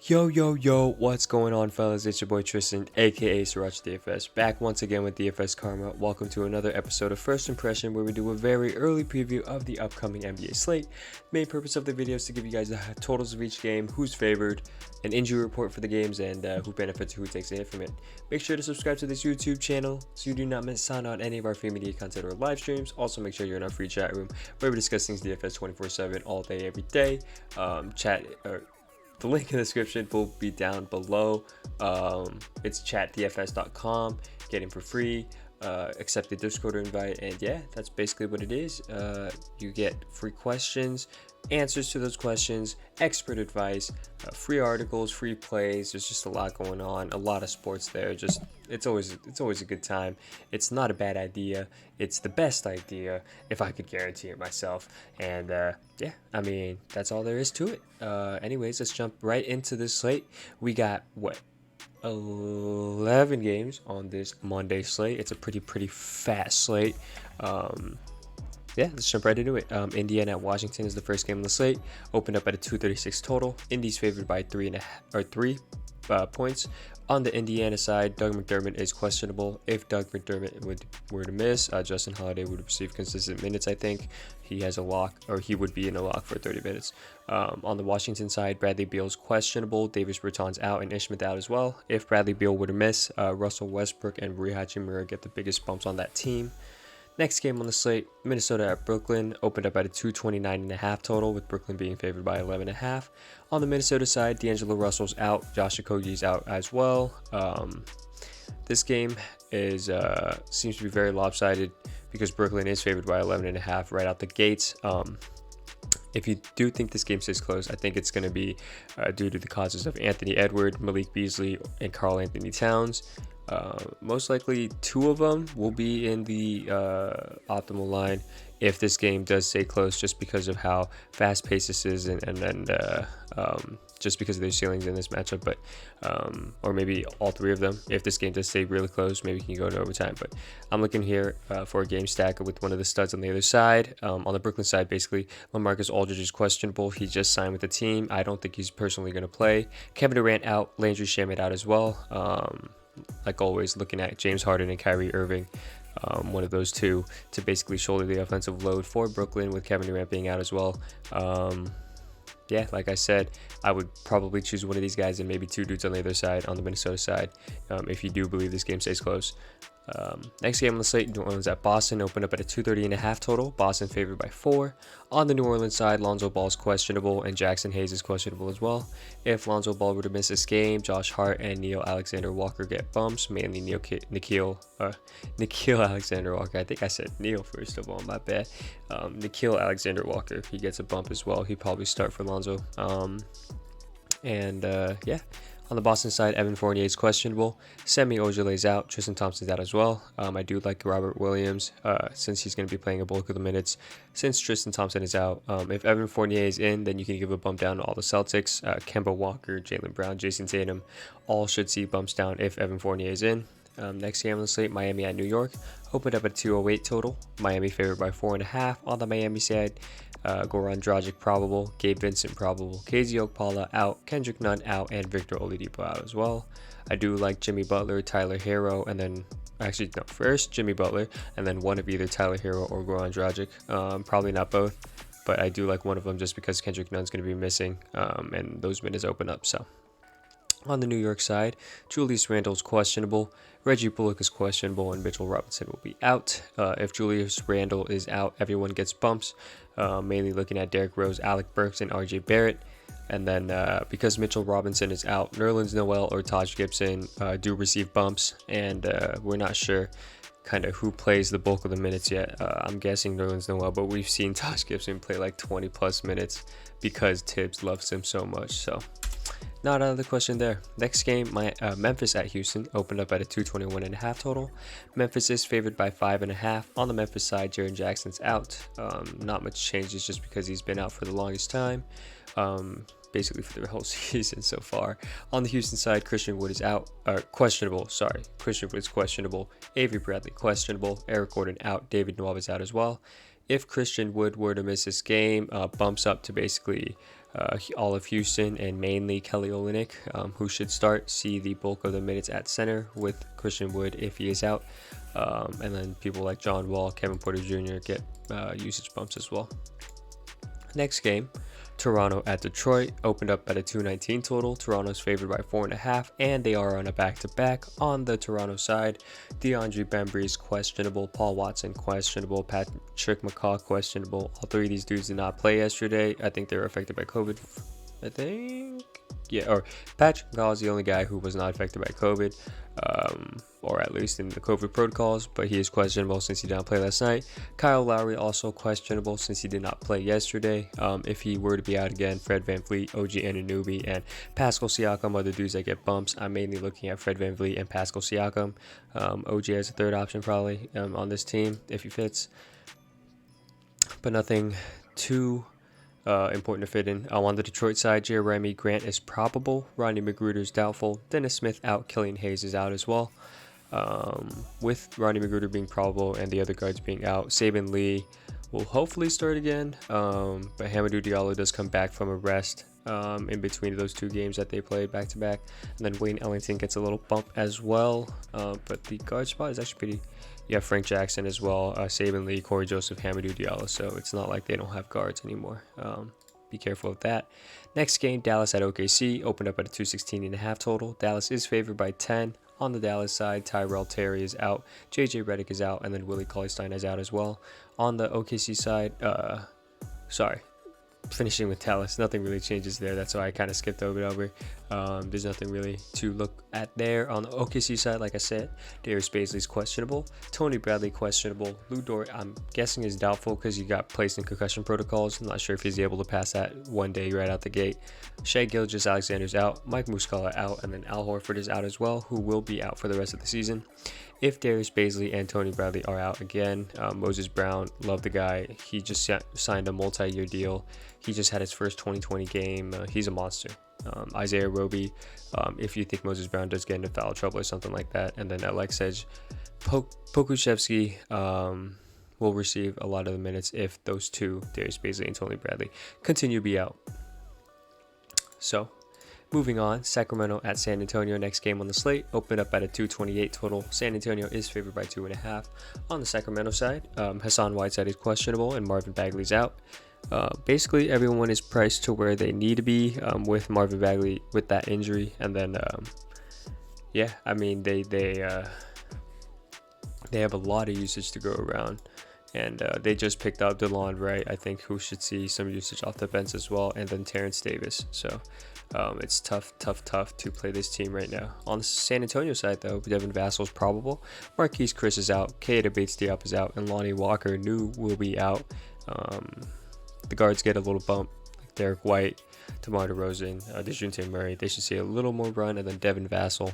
Yo, what's going on, fellas? It's your boy Tristan, aka SrirachaDFS, back once again with DFS Karma. Welcome to another episode of First Impression, where we do a very early preview of the upcoming NBA slate. Main purpose of the video is to give you guys the totals of each game, who's favored, an injury report for the games, and who benefits, who takes a hit from it. Make sure to subscribe to this YouTube channel so you do not miss out on any of our free media content or live streams. Also, make sure you're in our free chat room where we discuss things DFS 24/7 all day, every day. The link in the description will be down below. It's chatdfs.com. Get in for free. Accept the Discord invite, and yeah, that's basically what it is. You get free questions, answers to those questions, expert advice, free articles, free plays. There's just a lot going on, a lot of sports there. It's always a good time. It's not a bad idea. It's the best idea, if I could guarantee it myself. And yeah, I mean, that's all there is to it. Anyways, let's jump right into this slate. We got 11 games on this Monday slate. It's a pretty fast slate. Yeah, let's jump right into it. Indiana at Washington is the first game on the slate. Opened up at a 236 total. Indy's favored by 3 points. On the Indiana side, Doug McDermott is questionable. If Doug McDermott were to miss, Justin Holiday would receive consistent minutes. I think he has a lock, or he would be in a lock for 30 minutes. On the Washington side, Bradley Beal's questionable. Davis Bertans out and Ishmael out as well. If Bradley Beal were to miss, Russell Westbrook and Rui Hachimura get the biggest bumps on that team. Next game on the slate, Minnesota at Brooklyn, opened up at a 229.5 total, with Brooklyn being favored by 11.5. On the Minnesota side, D'Angelo Russell's out, Josh Okogie's out as well. This game seems to be very lopsided because Brooklyn is favored by 11.5 right out the gates. If you do think this game stays close, I think it's going to be due to the causes of Anthony Edwards, Malik Beasley, and Karl Anthony Towns. Most likely two of them will be in the optimal line if this game does stay close, just because of how fast paced this is, and just because of their ceilings in this matchup. But or maybe all three of them. If this game does stay really close, maybe you can go to overtime. But I'm looking here for a game stack with one of the studs on the other side. On the Brooklyn side, basically, LaMarcus Aldridge is questionable. He just signed with the team. I don't think he's personally going to play. Kevin Durant out. Landry Shamet out as well. Like always, looking at James Harden and Kyrie Irving, one of those two to basically shoulder the offensive load for Brooklyn, with Kevin Durant being out as well. Yeah, like I said, I would probably choose one of these guys and maybe two dudes on the other side, on the Minnesota side, if you do believe this game stays close. Next game on the slate, New Orleans at Boston, opened up at a 230.5 total. Boston favored by 4. On the New Orleans side, Lonzo Ball is questionable and Jackson Hayes is questionable as well. If Lonzo Ball were to miss this game, Josh Hart and Nickeil Alexander-Walker get bumps, mainly Nickeil Alexander-Walker. I think I said Neil first of all, my bad. Nickeil Alexander-Walker, he gets a bump as well. He'd probably start for Lonzo. Yeah. On the Boston side, Evan Fournier is questionable. Semi Ojeley's out. Tristan Thompson's out as well. I do like Robert Williams since he's going to be playing a bulk of the minutes. Since Tristan Thompson is out, if Evan Fournier is in, then you can give a bump down to all the Celtics. Kemba Walker, Jaylen Brown, Jason Tatum, all should see bumps down if Evan Fournier is in. Next game on the slate, Miami at New York, opened up at 208 total. Miami favored by 4.5. On the Miami side, Goran Dragic probable, Gabe Vincent probable, KZ Okpala out, Kendrick Nunn out, and Victor Oladipo out as well. I do like Jimmy Butler, Tyler Hero, and then first Jimmy Butler, and then one of either Tyler Hero or Goran Dragic. Probably not both, but I do like one of them just because Kendrick Nunn's going to be missing, and those minutes open up. So on the New York side, Julius Randle's questionable, Reggie Bullock is questionable, and Mitchell Robinson will be out. If Julius Randle is out, everyone gets bumps, mainly looking at Derrick Rose, Alec Burks, and RJ Barrett. And then because Mitchell Robinson is out, Nerlens Noel or Taj Gibson do receive bumps, and we're not sure kind of who plays the bulk of the minutes yet. I'm guessing Nerlens Noel, but we've seen Taj Gibson play like 20 plus minutes because Tibbs loves him so much. So not out of the question there. Next game, Memphis at Houston, opened up at a 221.5 total. Memphis is favored by 5.5. On the Memphis side, Jaren Jackson's out. Not much changes just because he's been out for the longest time. Basically for the whole season so far. On the Houston side, Christian Wood is questionable. Christian Wood is questionable. Avery Bradley questionable. Eric Gordon out. David Nwaba is out as well. If Christian Wood were to miss this game, bumps up to basically all of Houston, and mainly Kelly Olynyk, who should see the bulk of the minutes at center with Christian Wood if he is out. And then people like John Wall, Kevin Porter Jr. get usage bumps as well. Next game, Toronto at Detroit, opened up at a 219 total. Toronto's favored by 4.5, and they are on a back-to-back. On the Toronto side, DeAndre Bembry is questionable, Paul Watson questionable, Patrick McCaw questionable. All three of these dudes did not play yesterday. I think they were affected by COVID. Or Patrick McCaw is the only guy who was not affected by COVID, or at least in the COVID protocols, but he is questionable since he did not play last night. Kyle Lowry also questionable since he did not play yesterday. If he were to be out again, Fred VanVleet, OG Anunoby, and Pascal Siakam are the dudes that get bumps. I'm mainly looking at Fred VanVleet and Pascal Siakam. OG as a third option probably on this team if he fits, but nothing too important to fit in. On the Detroit side, Jeremy Grant is probable, Rodney McGruder is doubtful, Dennis Smith out, Killian Hayes is out as well. With Rodney McGruder being probable and the other guards being out, Saban Lee will hopefully start again, but Hamidou Diallo does come back from a rest in between those two games that they played back to back, and then Wayne Ellington gets a little bump as well, but the guard spot is actually pretty. You have Frank Jackson as well, Saban Lee, Corey Joseph, Hamidou Diallo, so it's not like they don't have guards anymore. Be careful of that. Next game, Dallas at OKC, opened up at a 216.5 total. Dallas is favored by 10. On the Dallas side, Tyrell Terry is out, JJ Redick is out, and then Willie Cauley-Stein is out as well. On the OKC side, finishing with Dallas, nothing really changes there. That's why I kind of skipped over. There's nothing really to look at there. On the OKC side, like I said, Darius Bazley's questionable, Tony Bradley questionable, Lou Dort I'm guessing is doubtful because he got placed in concussion protocols. I'm not sure if he's able to pass that one day right out the gate. Shai Gilgeous-Alexander's out, Mike Muscala out, and then Al Horford is out as well, who will be out for the rest of the season. If Darius Bazley and Tony Bradley are out again, Moses Brown, love the guy. He just signed a multi-year deal. He just had his first 2020 game. He's a monster. Isaiah Roby, if you think Moses Brown does get into foul trouble or something like that. And then Alexej Pokusevski will receive a lot of the minutes if those two, Darius Bazley and Tony Bradley, continue to be out. So, moving on, Sacramento at San Antonio, next game on the slate, opened up at a 228 total. San Antonio is favored by 2.5. On the Sacramento side, Hassan Whiteside is questionable and Marvin Bagley's out. Basically, everyone is priced to where they need to be with Marvin Bagley with that injury. And then, they have a lot of usage to go around. And they just picked up DeLon Wright, I think, who should see some usage off the bench as well, and then Terrence Davis. So it's tough to play this team right now. On the San Antonio side, though, Devin Vassell is probable, Marquise Chris is out, Keita Bates-Diop is out, and Lonnie Walker will be out. The guards get a little bump, like Derek White, DeMar DeRozan, DeJounte Murray. They should see a little more run, and then Devin Vassell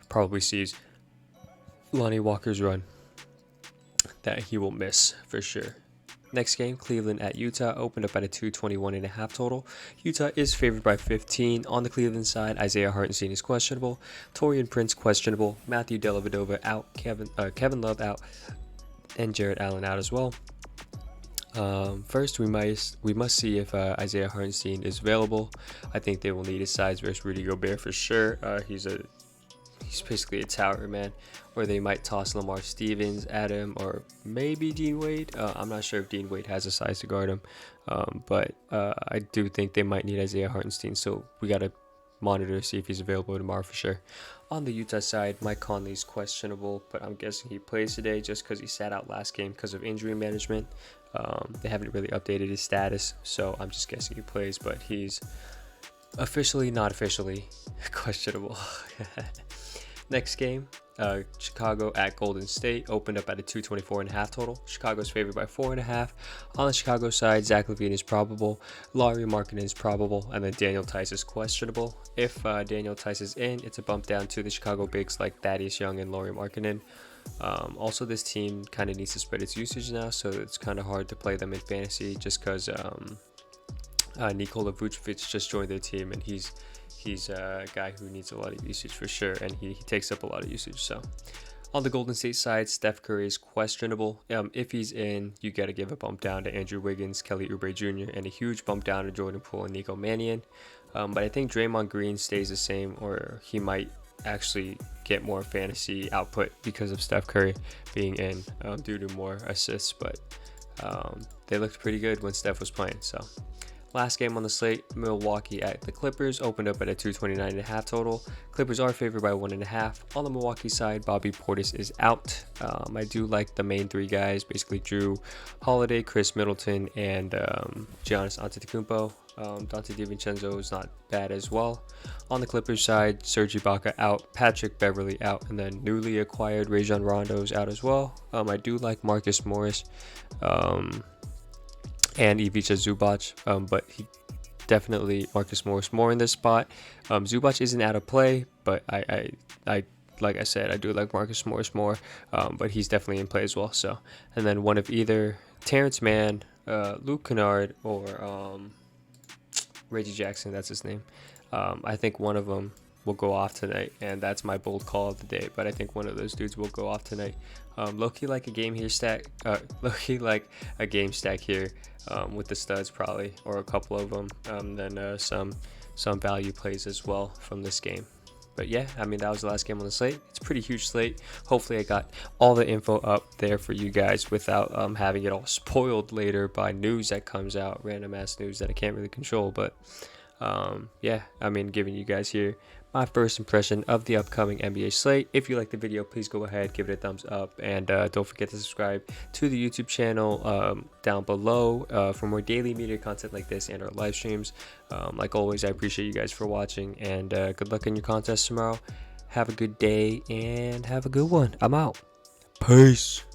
probably sees Lonnie Walker's run that he will miss for sure. Next game, Cleveland at Utah, opened up at a 221.5 total. Utah is favored by 15. On the Cleveland side, Isaiah Hartenstein is questionable, Torian Prince questionable, Matthew Dellavedova out, Kevin Love out, and Jarrett Allen out as well. First, we must see if Isaiah Hartenstein is available. I think they will need his size versus Rudy Gobert for sure. He's basically a tower, man. Or they might toss Lamar Stevens at him, or maybe Dean Wade. I'm not sure if Dean Wade has the size to guard him, but I do think they might need Isaiah Hartenstein, so we got to monitor to see if he's available tomorrow for sure. On the Utah side, Mike Conley's questionable, but I'm guessing he plays today just because he sat out last game because of injury management. They haven't really updated his status, so I'm just guessing he plays, but he's officially, not officially, questionable. Next game, Chicago at Golden State, opened up at a 224.5 total. Chicago's favored by 4.5. On the Chicago side, Zach LaVine is probable, Lauri Markkanen is probable, and then Daniel Tice is questionable. If Daniel Tice is in, it's a bump down to the Chicago bigs like Thaddeus Young and Lauri Markkanen. Also, this team kind of needs to spread its usage now, so it's kind of hard to play them in fantasy just because Nikola Vucevic just joined their team, and he's a guy who needs a lot of usage for sure, and he takes up a lot of usage. So On the Golden State side, Steph Curry is questionable. If he's in, you got to give a bump down to Andrew Wiggins, Kelly Oubre Jr., and a huge bump down to Jordan Poole and Nico Mannion. But I think Draymond Green stays the same, or he might actually get more fantasy output because of Steph Curry being in due to more assists. But they looked pretty good when Steph was playing. So last game on the slate, Milwaukee at the Clippers, opened up at a 229.5 total. Clippers are favored by 1.5. On the Milwaukee side, Bobby Portis is out. I do like the main three guys, basically Drew Holiday, Chris Middleton, and Giannis Antetokounmpo. Dante DiVincenzo is not bad as well. On the Clippers side, Serge Ibaka out, Patrick Beverley out, and then newly acquired Rajon Rondo is out as well. I do like Marcus Morris and Ivica Zubac, but he definitely Marcus Morris more in this spot. Zubac isn't out of play, but I like I said, I do like Marcus Morris more, but he's definitely in play as well. So, and then one of either Terrence Mann, Luke Kennard, or Reggie Jackson, that's his name. I think one of them will go off tonight, and that's my bold call of the day. But I think one of those dudes will go off tonight. Low-key like a game here stack. Low-key like a game stack here with the studs probably, or a couple of them. Then some value plays as well from this game. But yeah, I mean, that was the last game on the slate. It's a pretty huge slate. Hopefully I got all the info up there for you guys without having it all spoiled later by news that comes out, random ass news that I can't really control. But yeah, I mean, giving you guys here my first impression of the upcoming NBA slate. If you like the video, please go ahead, give it a thumbs up, and don't forget to subscribe to the YouTube channel down below for more daily media content like this and our live streams. Like always, I appreciate you guys for watching, and good luck in your contest tomorrow. Have a good day and have a good one. I'm out. Peace.